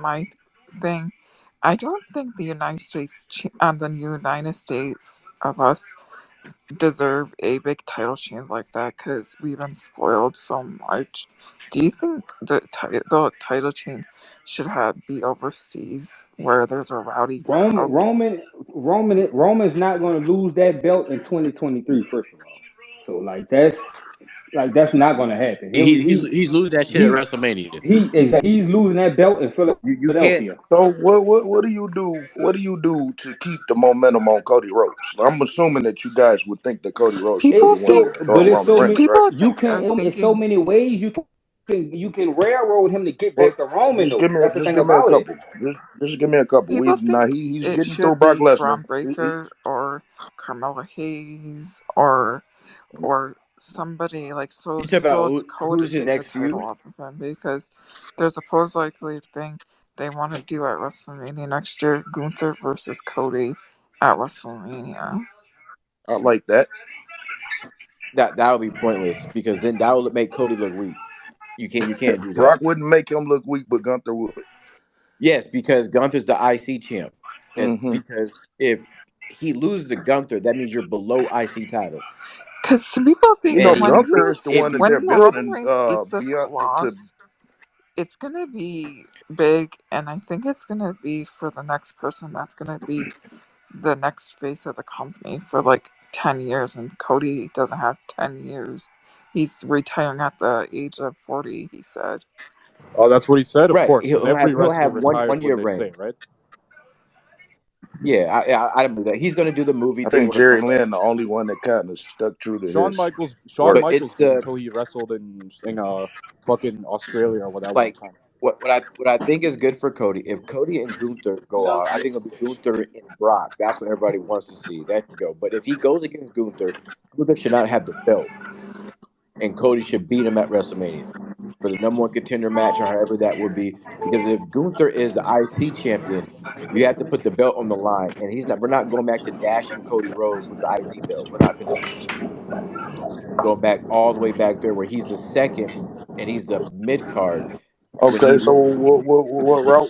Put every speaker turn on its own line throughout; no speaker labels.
my thing. I don't think the United States of us deserve a big title change like that because we've been spoiled so much. Do you think the title change should have be overseas where there's a rowdy
Roman
crowd?
Roman Roman's not going to lose that belt in 2023. First of all, so that's not going to happen.
He's losing that shit at
He
WrestleMania.
he's losing that belt in
You can't.
Philadelphia.
So what do you do? What do you do to keep the momentum on Cody Rhodes? I'm assuming that you guys would think that Cody Rhodes should be the
People
It's
one
think
so,
to throw
but it's
Roman
so
Reigns,
many.
right?
people
You
think
can
are
it's so
thinking
many ways you can railroad him to get
Well,
back to Roman
just
though.
give me
That's the
just
thing
give me a
about it.
couple. Just give me a couple.
people think
He's
it
getting through
should
Brock
be
Lesnar.
Braun Breaker or Carmella Hayes or somebody like
You talk about
it's Cody
who's his
take the
next
title
feud?
off of him because there's a supposed likely thing they want to do at WrestleMania next year, Gunther versus Cody at WrestleMania.
I like that.
That would be pointless because then that would make Cody look weak. You can't do that.
Brock wouldn't make him look weak, but Gunther would.
Yes, because Gunther's the IC champ. That's
Hmm.
because if he loses to Gunther, that means you're below IC title.
Because some people
You
think
know,
And
Gunther is the
if
one that
you
they're
when Roman
building
Reigns eats this
beyond to.
loss, it's gonna be big, and I think it's gonna be for the next person that's gonna be the next face of the company for like 10 years, and Cody doesn't have 10 years. He's retiring at the age of 40, he said.
Oh, that's what he said, of
right,
course, because every
he'll
wrestler
have one
retires
one
when
year
they say,
reign.
right?
Yeah, I don't believe that. He's going to do the movie
I
thing
think
where
Jerry Lynn, the only one that kind of stuck true to his
Shawn
but
word.
it's
Michaels did
the
until he wrestled in fucking Australia or what that one
like
time.
what I think is good for Cody. If Cody and Gunther go out, I think it'll be Gunther and Brock. That's what everybody wants to see. That can go. But if he goes against Gunther, Gunther should not have the belt, and Cody should beat him at WrestleMania for the number one contender match or however that would be. Because if Gunther is the IC champion, you have to put the belt on the line, and he's not. We're not going back to dashing Cody Rhodes with the IC belt. We're not going to do that. Going back all the way back there where he's the second and he's the mid card when
Okay,
he
so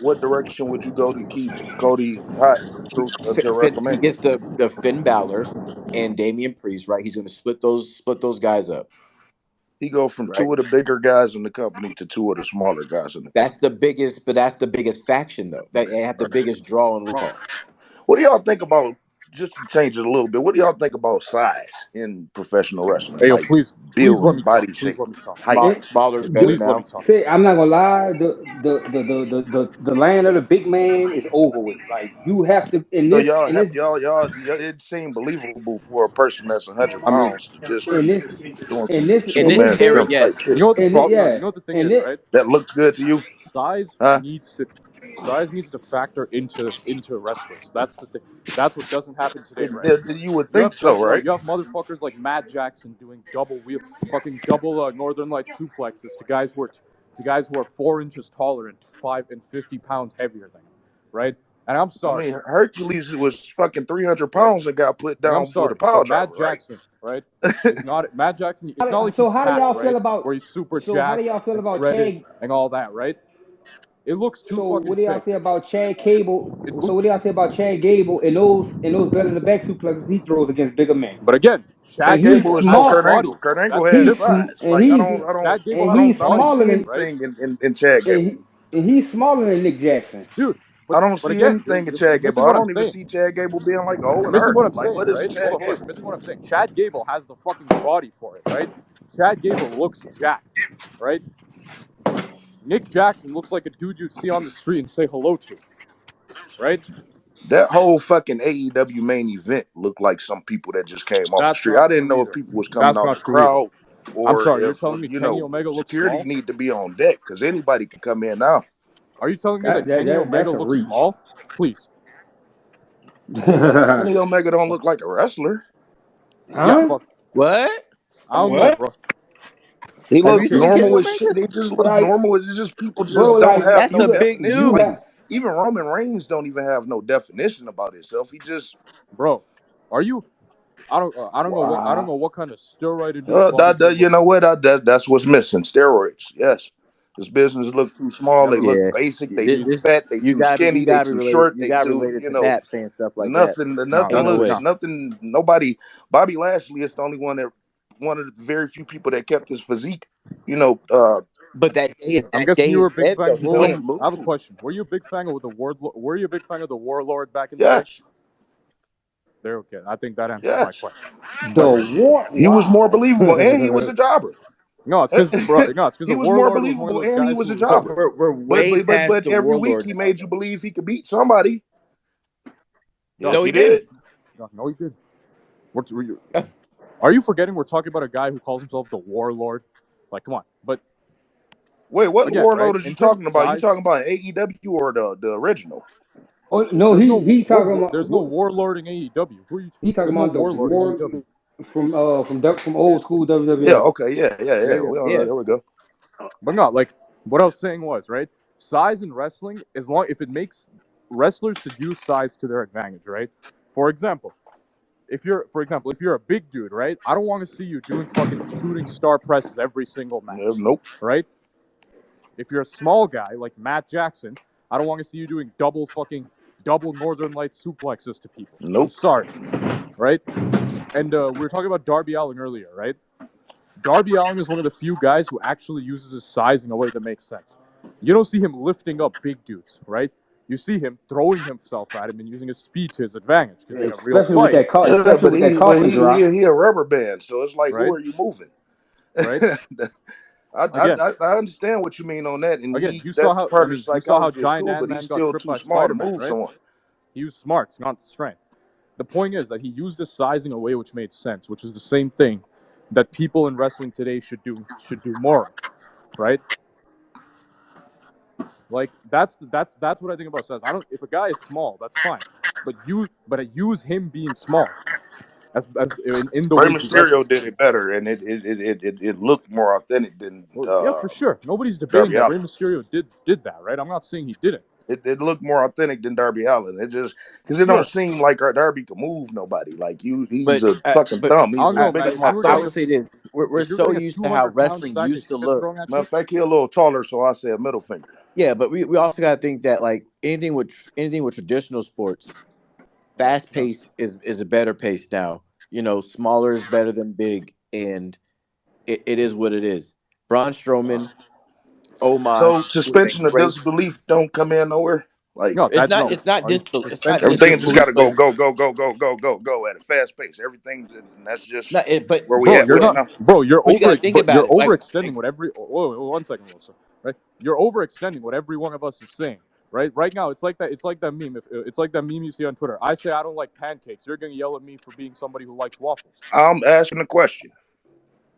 what direction would you go to keep Cody hot through until
He
WrestleMania?
gets the Finn Balor and Damian Priest, right? He's going to split those guys up,
He go from
right?
two of the bigger guys in the company to two of the smaller guys in the
That's
company.
the biggest, but that's the biggest faction though. That they have the
Right.
biggest draw on Raw.
What do y'all think about, just to change it a little bit? What do y'all think about size in professional wrestling,
Hey, yo,
like
please let
build,
me talk.
body
Please
shape,
let me talk.
height?
Balor's better
Please let me
now.
talk.
Say, I'm not gonna lie. The land of the big man is over with. Like you have to
So
in this
it seemed believable for a person that's 100
I mean,
pounds to just
in
be
this
doing
in
some
this
In
in
this
this
Superman
era,
strength
day
type
you
shit.
yes.
know what the
in it,
problem? You
yeah
know what the thing
in
is,
it
right?
That looks good to you,
Size
huh?
needs to size needs to factor into wrestlers. That's the thing. That's what doesn't happen today, right?
You would think so, right?
You have motherfuckers like Matt Jackson doing fucking double Northern Light suplexes to guys who are 4 inches taller and 5 and 50 pounds heavier than him, right? And I'm
I
sorry,
mean, Hercules was fucking 300
right?
pounds and got put
Like I'm
down with a
sorry,
power
but
driver,
Matt
right?
Jackson, right, is not Matt Jackson. It's not like
so
he's
how do
packed,
y'all feel
right,
about
where he's super
so how do
jacked
y'all feel
and
about
shredded
Chad?
and all that, right? It looks too
So
fucking
what do y'all
fake.
say about Chad Cable?
It
So
looks,
what do y'all say about Chad Gable and those better than back suplexes he throws against bigger men?
but again,
And
Chad
Chad
he's
Gable
Gable
is no
has
Kurt
small.
Angle.
body
Kurt
for it.
Angle
That's the
has
He's
difference.
size. Like
Chad Gable
and
has
he's
I don't
body
smaller
see
for it,
than
right?
anything in Chad
and,
Gable.
he, and he's smaller than Nick Jackson.
Dude,
I don't
but
see
again,
anything in
you're
Chad Gable.
missing
I
what I'm
don't even
saying.
see Chad Gable being like Owen
You're missing what
Hart.
I'm
Like,
saying,
what is
right?
Chad
Hold on.
Gable?
You're missing what I'm saying. Chad Gable has the fucking body for it, right? Chad Gable looks jacked, right? Nick Jackson looks like a dude you'd see on the street and say hello to, right?
That whole fucking AEW main event looked like some people that just came off the
That's
street. I
not
didn't
true
know if
either.
people was coming
That's
out the
not true either.
crowd
I'm
or
sorry. You're
if
telling me Kenny Omega looks
security
small?
need to be on deck because anybody can come in now.
Are you telling me that Kenny Omega
That's a
looks
reach.
small? Please.
Kenny Omega don't look like a wrestler.
Yeah,
Huh?
fuck.
What?
I don't know, bro.
He
Have
I
you
looks
seen
can't.
Kenny
normal as shit.
Omega?
He just look
Like,
normal. It's just people
bro,
just don't
like
have
That's
no
a
you got
big
definition.
you
Like
dude.
got
even Roman Reigns don't even have no definition about himself. He just
Bro, are you? I don't
wow.
know what kind of steroid induced
you
bodybuilding.
know what? That's what's missing. Steroids. Yes, This business look too small.
Never
They
mind.
look
Yeah,
basic. They
this,
too
this
fat. They
you
too
gotta
skinny. They
be
too
related.
short.
You
They
gotta
too,
relate it to Nap saying stuff like that.
nothing
Ain't no
looks
way.
nothing. Nobody. Bobby Lashley is the only one of the very few people that kept his physique. You know,
But
I'm
that
guessing
day
you were
is
a big
dead though.
fan.
He
Well,
can't
I have a
move.
question. Were you a big fan of the Were you a big fan of the Warlord back in the day?
yes,
There, okay. I think that answers my
yes.
question.
The
But
war.
He was more
Wow.
believable, and he was a jobber.
no, it's because
He
the
was more
Warlord was one of
believable,
those
and he
guys
was a
who
But
jobber.
we're way past
But
the
every week
warlord
he
now,
made you
though.
believe he could beat somebody.
no,
Yes,
No, he
he did.
didn't.
no, he did. Are you forgetting we're talking about a guy who calls himself the Warlord? Like, come on. But
Wait, what
again, right?
warlord is you
In terms
talking
of
about? You
size,
talking about AEW or the original?
Oh no, he talking
there's no
about
Warlord in AEW.
he talking
There's no
about the
Warlord in
war
AEW.
from old school
Yeah.
WWF.
Okay.
Yeah,
Yeah.
yeah.
Yeah.
There we go.
But not like what I was saying was right. Size in wrestling, if it makes wrestlers should use size to their advantage, right? For example, if you're a big dude, right? I don't want to see you doing fucking shooting star presses every single match,
Nope.
right? If you're a small guy like Matt Jackson, I don't want to see you doing double Northern Lights suplexes to people. I'm
Nope.
sorry, right? And we were talking about Darby Allin earlier, right? Darby Allin is one of the few guys who actually uses his size in a way that makes sense. You don't see him lifting up big dudes, right? You see him throwing himself at him and using his speed to his advantage. Because in a real
Especially with
fight,
especially with that coffin drop.
He a rubber band. So it's like, who
right?
are you moving?
Right? Again,
I understand what you mean on that, and
you saw
that
how
part of the
you saw how
psychology is
Giant
cool, but
Ant-Man
he's
got
still
tripped
too
by
small to
Spider-Man,
move
right?
someone.
He used smarts, not strength. The point is that he used his size in a way which made sense, which is the same thing that people in wrestling today should do more of, right? Like that's what I think about size. I don't if a guy is small, that's fine, but use him being small as in the
Rey
way he
Mysterio
wrestles.
did it better, and it looked more authentic than
Well, yeah, for sure. Nobody's debating
Darby
that
Allin.
Rey Mysterio did that, right? I'm not saying he didn't.
It looked more authentic than Darby Allin. It just because it don't
Sure.
seem like our Darby can move nobody. Like he's
But
a fucking
but
thumb.
I
He's
don't
as
know,
big
man.
as
If
my
you were
I
getting
would
thumb.
say this: we're
if you're
so
getting a
used to how
200-pound
wrestling
sack of
used to
shit
look.
thrown at
Matter
you,
of fact, he a little taller, so I say a middle finger.
Yeah, but we also got to think that like anything with traditional sports, fast
yeah.
pace is a better pace now. You know, smaller is better than big, and it is what it is. Braun Strowman,
So
Omos was a
suspension of
great.
disbelief don't come in nowhere. Like
No, that no.
It's not
Are you
it's not
suspension of
everything just got
disbelief?
to
disbelief,
go at a fast pace. Everything's and that's just
but
where we
Bro,
at
you're
but
right
not.
now.
Bro, you're
you got to think about
You're
it. Like
overextending what every. Whoa, 1 second, Wilson. Right? You're overextending what every one of us is saying. Right? Right now, it's like that. It's like that meme. It's like that meme you see on Twitter. I say I don't like pancakes. You're gonna yell at me for being somebody who likes waffles.
I'm asking a question.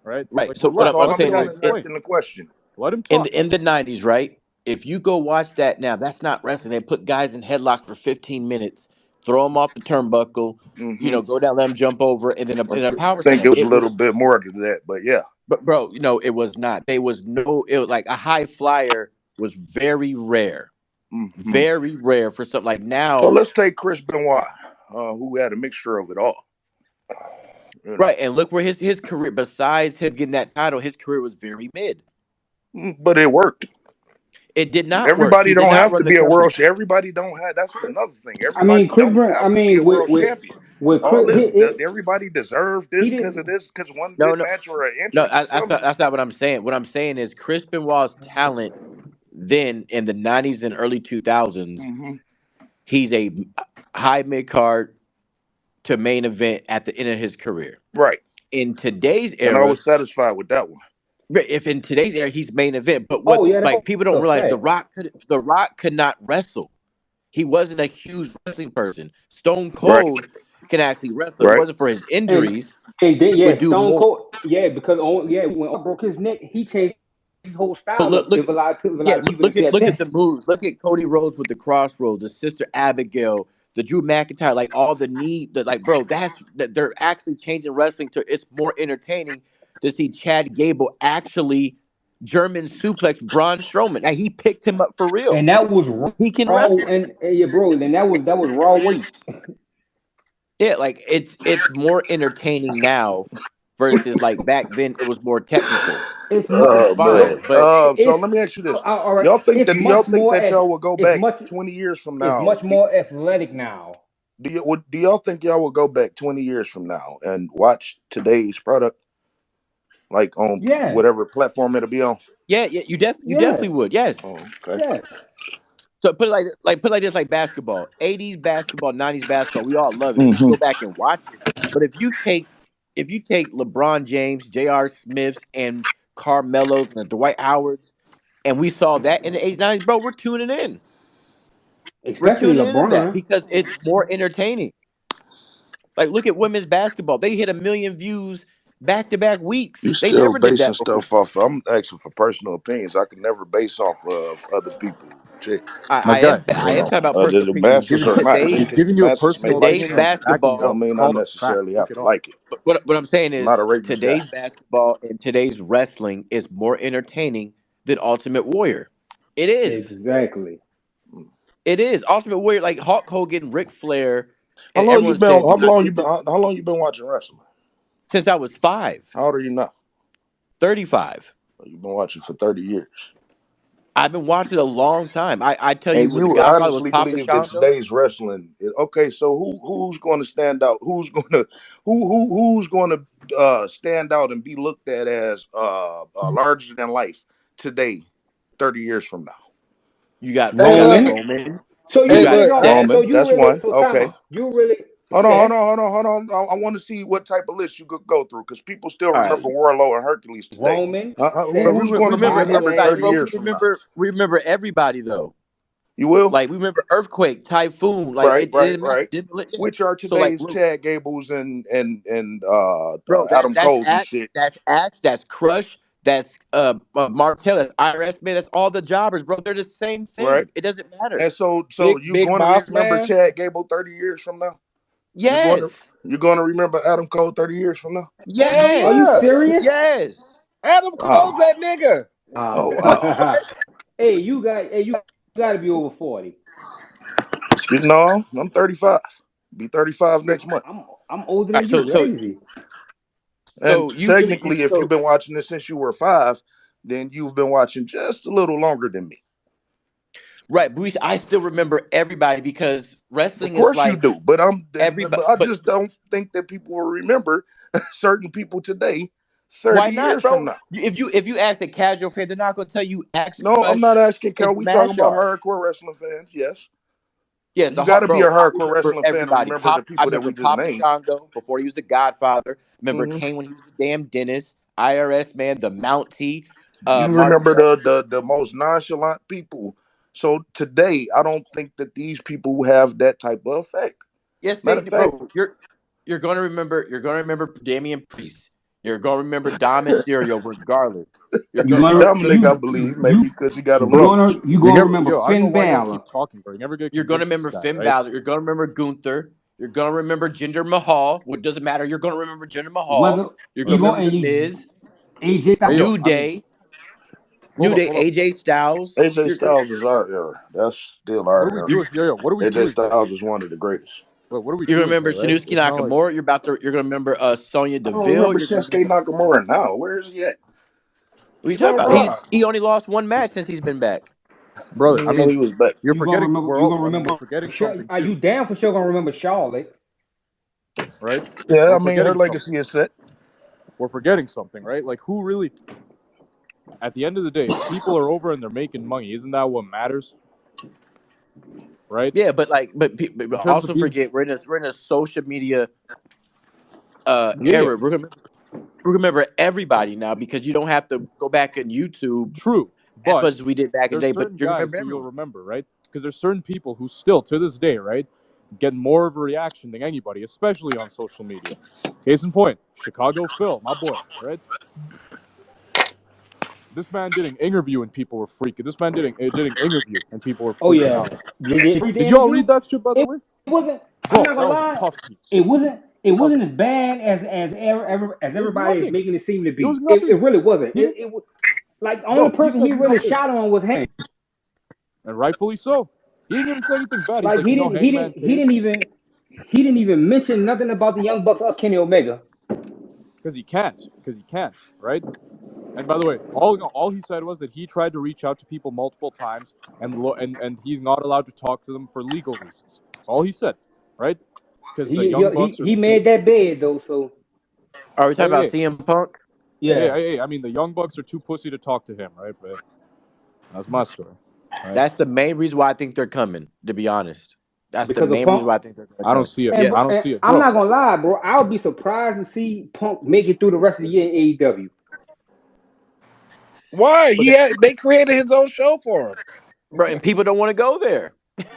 Right?
right.
Like,
So
That's
relax.
what
all
I'm
Let
I'm
the
saying
guy
doing
is
is
it's
explain.
asking the question.
Let him talk.
in the '90s, right? If you go watch that now, that's not wrestling. They put guys in headlocks for 15 minutes, throw them off the turnbuckle,
Hmm
go down, let them jump over, and then
I
in a power
think
slam.
it was a
It
little
was,
bit more to that, but yeah.
but bro, it was not. There was no. It was like a high flyer was
Hmm
very rare for something like
So
now.
let's take Chris Benoit, who had a mixture of it all. You know,
Right, and look where his career. Besides him getting that title, his career was very mid.
But it worked.
It did not work.
Everybody
He did
don't
not
have
run
to
the
be a
company.
Everybody don't have. That's another thing.
I mean,
Everybody
Chris
don't
Brown. I
have to be
mean,
a world champion.
with
All
Chris,
this, everybody deserved
he
this
didn't.
because one
No,
good
no,
match or an
no.
entrance or something.
That's not what I'm saying. What I'm saying is Chris Benoit's talent then in the '90s and early 2000s.
Hmm
He's a high mid card to main event at the end of his career.
Right,
In today's
and I
era,
was satisfied with that one.
if in today's era he's main event, but
Oh
what
yeah,
like people don't
that's a
realize,
fact.
The Rock could not wrestle. He wasn't a huge wrestling person. Stone
Right,
Cold can actually wrestle. If it
right.
wasn't for his
And
injuries,
then
he would do
Stone
more.
Cold, because when Owen broke his neck, he changed his whole
But
style
look,
up.
look,
If a lot of
yeah,
people didn't pay
look at
attention.
the moves. Look at Cody Rhodes with the crossroads, the Sister Abigail, the Drew McIntyre, like all the like, bro, they're actually changing wrestling to it's more entertaining to see Chad Gable actually German suplex Braun Strowman. Now he picked him up for real.
And that was
He can
raw,
wrestle.
and yeah, bro, and that was raw weight.
Yeah, like it's more entertaining now versus like back then it was more technical.
It's
It's
Oh
fine,
man.
bro.
but
So
It's
let me ask you this:
all right.
Y'all think
It's
that y'all
much
think
more
that
as
y'all will go
it's
back
much
20 years from
it's
now?
much more athletic now.
Do y'all think y'all will go back 20 years from now and watch today's product like on
Yes,
whatever platform it'll be on?
yeah, you
yes,
definitely would. Yes.
Oh, okay.
yes.
So put it like this, like basketball, 80s basketball, 90s basketball, we all love it. We can
Hmm.
go back and watch it. But if you take LeBron James, J.R. Smiths, and Carmelo's and the Dwight Howards, and we saw that in the 80s, 90s, bro, we're tuning in. We're
Especially
tuning into that
LeBron.
because it's more entertaining. Like, look at women's basketball. They hit 1 million views back to back
You
weeks. They
still
never did
basing
that before.
stuff off. I'm asking for personal opinions. I can never base off of other people. Shit.
My guy,
I am talking about personal
The
opinion.
masters
giving
are not.
he's
Just
Today's
because the
giving you a
masters may
personal
like
today's
opinion and
something,
backing it
don't
up.
basketball.
It's
mean I
called a fact.
necessarily
Look
have
it
to
up.
like it.
What I'm saying
I'm not
is
a ratings guy.
today's basketball and today's wrestling is more entertaining than Ultimate Warrior. It is.
Exactly.
Mm.
It is. Ultimate Warrior, like Hulk Hogan, Ric Flair,
How
and
long you
everyone
been?
said,
How long you
this
been?
is
How long you been watching wrestling?
since I was 5,
How old are you now?
35.
You've been watching for 30 years.
I've been watching a long time. I tell you
And
what, The
you
Godfather was
honestly
Papa
believe that
Shango.
today's wrestling is okay. So who's going to stand out? Who's going to stand out and be looked at as larger than life today, 30 years from now?
You got
Hey,
Roman.
Roman.
So
You
you
Hey,
got
really
look,
don't. So
Seth.
Roman,
you
that's
really.
one.
So time
Okay,
out. You really
hold on, hold
Seth,
on, hold on, hold on. I want to see what type of list you could go through because people still
All right.
remember Warlow and Hercules today.
Roman,
Bro,
Seth,
Who's going to be
remember
remembered
everybody,
30
bro.
Lashley.
years from now?
We remember everybody though.
You will?
Like we remember Earthquake, Typhoon. Like
Right,
it
right,
didn't matter.
right.
Yeah.
Which are
So like,
today's
look,
Chad Gables and
bro,
Adam
that's
Coles and
Axe,
shit.
that's Crush, that's Martell, that's IRS man, that's all the jobbers, bro. They're the same
Right.
thing. It doesn't matter.
And so
big
you
big
going to
boss
remember
man.
Chad Gable 30 years from now?
Yes.
You're going to remember Adam Cole 30 years from now?
Hell
Are you
Yes.
yeah,
serious?
Yes.
Adam
Wow.
Cole's that nigga.
Oh
Bro,
wow.
what?
hey, you got to be over 40.
No, I'm 35. Be 35 next month.
I'm older
All
than
right,
you. Crazy.
And
you
technically, if you've
so
been watching this since you were 5, then you've been watching just a little longer than me.
right, but I still remember everybody because
Of
wrestling is
course you
like
do, but
everybody.
I
But
just don't think that people will remember certain people today,
why
30
not,
years from
bro?
now.
If you ask a casual fan, they're not going to tell you Axe
No, I'm not
Crush
asking.
and
Can we talking
Smash
about
Art.
hardcore wrestling fans? Yes,
Yes,
you got to be a
I
hardcore
remember
wrestling fan to
everybody.
remember the
I
people that
remember
we just
Papa
named.
Shango before he was the Godfather. Remember
Hmm.
Kane when he was the damn dentist. IRS man, the Mountie,
You remember
Martel.
the most nonchalant people. So today, I don't think that these people have that type of effect.
Yes,
Matter of fact,
bro. You're going to remember. You're going to remember Damian Priest. You're going to remember Dom Mysterio, regardless. You're
You
going.
gonna
Dominic, I
you
believe, maybe
you
because he got a
you
little.
gonna you
You
gonna
never,
remember
yo, I don't know
Finn
why y'all
Balor.
keep talking, bro. You never get
You're going to
convinced this
remember
guy,
Finn
right?
Balor. You're going to remember Gunther. You're going to remember Jinder Mahal. What doesn't matter. You're going to remember Jinder Mahal.
Whether
You're
you
going to
going
Listen,
remember
and
The
you
Miz,
AJ
hey,
Styles.
yo,
New
I mean,
Day,
hold up.
AJ Styles.
AJ Styles is our era. That's still
What
our
do we
era.
do? What do we do
AJ
here?
Styles is one of the greatest.
What are we
You're gonna
doing
remember
here, right?
Shinsuke
It's not like
Nakamura. You're gonna remember Sonya
I don't
Deville.
remember
You're gonna
Shinsuke
remember
Nakamura now. Where is he at?
what are you
He's
talking
on
about?
Raw.
He only lost one match since he's been back.
I
brother.
didn't
I
even know
mean,
he was back.
you're forgetting.
You gonna
We're
remember
forgetting something
are you
too,
damn for sure gonna remember Charlotte?
right?
Yeah,
We're
I mean her
forgetting something.
legacy is set.
We're forgetting something, right? Like, who really? At the end of the day, if people are over and they're making money, isn't that what matters, right?
Yeah, but
In terms of
also
being,
forget we're in a social media
yeah,
era. We're gonna remember everybody now because you don't have to go back on YouTube
true,
as
but
much as we did back in the
there's
day. But
certain
you
guys
remember
who you'll
everyone.
remember, right? Because there's certain people who still, to this day, right, get more of a reaction than anybody, especially on social media. Case in point, Chicago Phil, my boy, right? This man did an interview and people were freaking. This man did an interview and people were
Oh
freaking
yeah.
out.
Did you read the
Did y'all
interview?
read that shit, by the
It
way?
wasn't. I'm
Bro,
not
that
gonna
was a
lie.
tough piece.
It
Tough
wasn't
piece.
as bad as
It was
everybody is
nothing.
making it seem to
It was
be.
nothing.
It really wasn't.
He didn't,
Like the only
bro, he
person
said
he really
nothing.
shot on was Heyman.
And rightfully so. He didn't even say anything bad. He's
Like
like, you know, Hangman Page.
he didn't even mention nothing about the Young Bucks or Kenny Omega.
Because he can't. Right? And by the way, all he said was that he tried to reach out to people multiple times, and he's not allowed to talk to them for legal reasons. That's all he said, right? Because the
He
Young
he
Bucks are
he made that bed though, so
Are we talking
hey,
about
hey,
CM Punk?
yeah.
I mean, the Young Bucks are too pussy to talk to him, right? But that's my story, right?
That's the main reason why I think they're coming. To be honest, that's the
Because of
main reason
Punk.
why I think they're going to
I don't
come.
see it.
And,
Yeah,
bro,
I don't
and
see it,
I'm
bro.
not gonna lie, bro. I'll be surprised to see Punk make it through the rest of the year in AEW.
Why?
but
They created his own show for him.
bro, and people don't want to go there.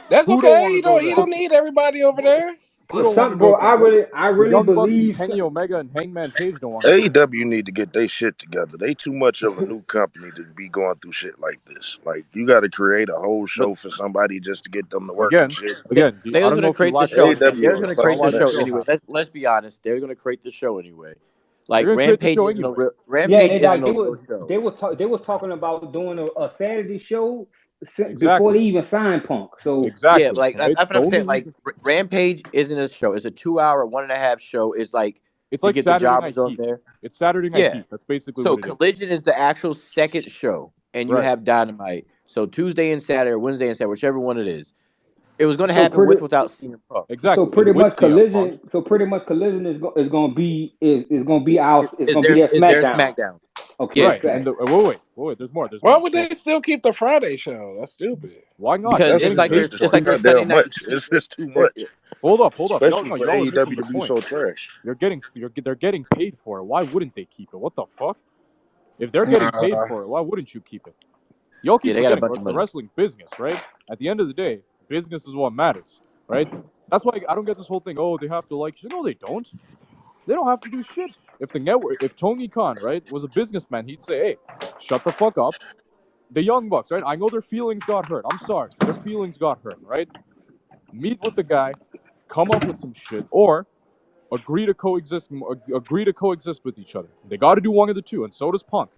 That's
Who don't
okay.
want to go
He
there?
don't need everybody over there.
Who don't want to
Some
go
bro,
there?
I
The
really
Young Bucks and
believe.
Kenny Omega and Hangman Page don't want to go there.
AEW need to get their shit together. They too much of a new company to be going through shit like this. Like you got to create a whole
But
show for somebody just to get them to work and
Again,
shit.
again.
they
I
was
don't
going
know
to
if you
create the
lack
show.
context,
They
AEW
was
is
but
a
going to
I don't
create
know
the
fucking
why the
show
mess.
show
anyway.
happened.
Let's be honest. They were going to create the show anyway. Like
They're gonna create the
Rampage
show
isn't a
anyway.
real
Yeah,
Rampage
and
isn't
like
a real show.
they was talking about doing a Saturday show before
Exactly.
they even signed Punk. So
Yeah,
Exactly.
like
Right.
that's what
The
I'm
only
saying. Like
reason
Rampage isn't a show. It's a 2 hour, 1.5 show. It's like
it's
to
like
get the
Saturday Night
jobbers on
Heat.
there.
It's Saturday Night
Yeah.
Heat. That's basically
So
what it is.
Collision is the actual second show, and you
Right.
have Dynamite. So Tuesday and Saturday, or Wednesday and Saturday, whichever one it is. It was going to
so
happen with
pretty
without CM Punk.
so
Exactly.
pretty
With
much
CM Punk.
collision is gonna be is
Is
gonna be
there
their
is there
SmackDown.
SmackDown?
Okay,
Yeah,
Right.
okay.
And wait. There's more. There's
Why
more.
would
So
they still keep the Friday show? That's stupid.
why not? They're
because
That's
getting paid
it's
for
like
it.
their
too
Sunday
goddamn
night.
much. It's just too
they're-
much,
Hold up.
especially
No,
for
y'all are missing
AEW
the
to be
point.
so trash.
They're getting paid for it. Why wouldn't they keep it? What the fuck? If they're getting paid
Uh,
for it, why wouldn't you keep it? Y'all
Yeah,
keep
they got a
forgetting,
bunch
bro.
of
It's the
money.
wrestling business, right? At the end of the day, business is what matters, right? That's why I don't get this whole thing. Oh, they have to like. No, they don't. They don't have to do shit. If the network, if Tony Khan, right, was a businessman, he'd say, "Hey, shut the fuck up." The Young Bucks, right? I know their feelings got hurt. I'm sorry, their feelings got hurt, right? Meet with the guy, come up with some shit, or agree to coexist. Agree to coexist with each other. They got to do one of the two, and so does Punk,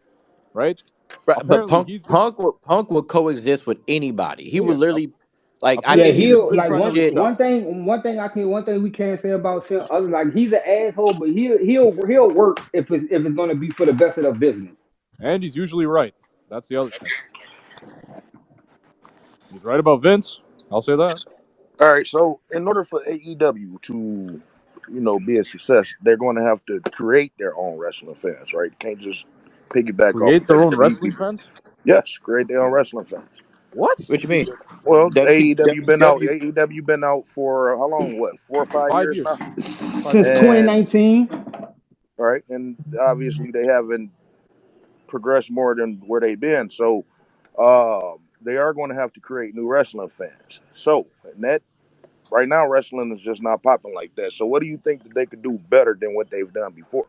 right?
Right, but
Apparently, he's been
Punk will coexist with anybody. He would
yeah.
literally, like, I
Yeah,
Apparently,
think he's a
he'll
been
piece
like
of
trying to reach
shit.
out.
one thing we can't say about Sim other like he's an asshole, but he'll work if it's gonna be for the best of the business.
And he's usually right. That's the other thing. He's right about Vince. I'll say that.
all right, so in order for AEW to, be a success, they're going to have to create their own wrestling fans, right? Can't just piggyback off
Create
of
their own
WWE
wrestling
people.
fans?
Yes, create their own wrestling fans.
What?
What you mean?
Well, AEW been out.
WCW.
AEW been out for how long? What, 4 or 5 years
5 years.
now?
5 years.
Since
And
2019.
right, and obviously they haven't progressed more than where they've been. So they are going to have to create new wrestling fans. So and that right now, wrestling is just not popping like that. So what do you think that they could do better than what they've done before?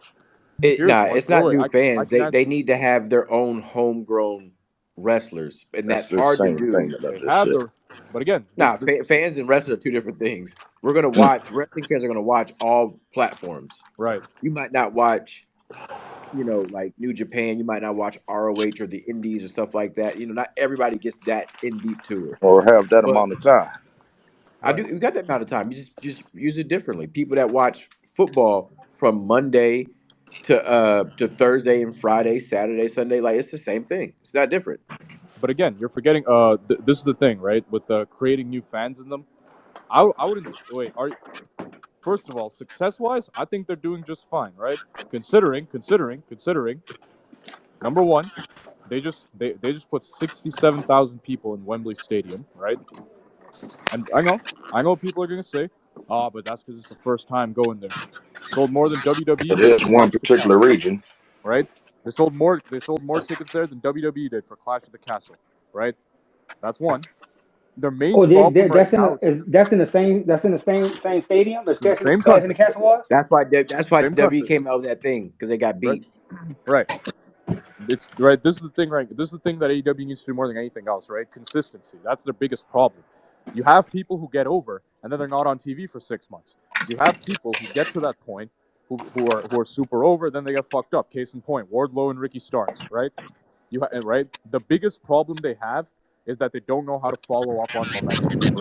Here's one.
It's not new
I
fans.
can
They
answer.
need to have their own homegrown wrestlers, and
That's
that's
the
hard to
same thing
do.
that I
They
just
have
said.
their, but again,
Nah, fans and wrestlers are two different things. We're gonna watch wrestling fans are gonna watch all platforms.
right.
You might not watch, like New Japan. You might not watch ROH or the Indies or stuff like that. Not everybody gets that in deep to it.
Or have that
But
amount of time.
I do.
Right.
You got that amount of time. You just use it differently. People that watch football from Monday to Thursday and Friday, Saturday, Sunday, like it's the same thing. It's not different.
But again, you're forgetting. This is the thing, right? With creating new fans in them. I wouldn't wait. First of all, success-wise, I think they're doing just fine, right? Considering. Number one, they just put 67,000 people in Wembley Stadium, right? And I know people are gonna say, "Ah, but that's because it's the first time going there." Sold more than WWE
It
did
is
for
one
Clash of the
particular
Castle,
region.
right? They sold more tickets there than WWE did for Clash of the Castle, right? That's one. Their main
Oh,
problem right now is
that's in the same stadium as
the same
Clash in the
country,
Castle was.
That's why
same
W
country,
came out with that thing because they got
right?
beat.
Right. It's right. This is the thing, right? This is the thing that AEW needs to do more than anything else, right? Consistency. That's their biggest problem. You have people who get over, and then they're not on TV for 6 months. You have people who get to that point, who are super over, then they get fucked up. Case in point, Wardlow and Ricky Starks, right? Right. The biggest problem they have is that they don't know how to follow up on momentum, right?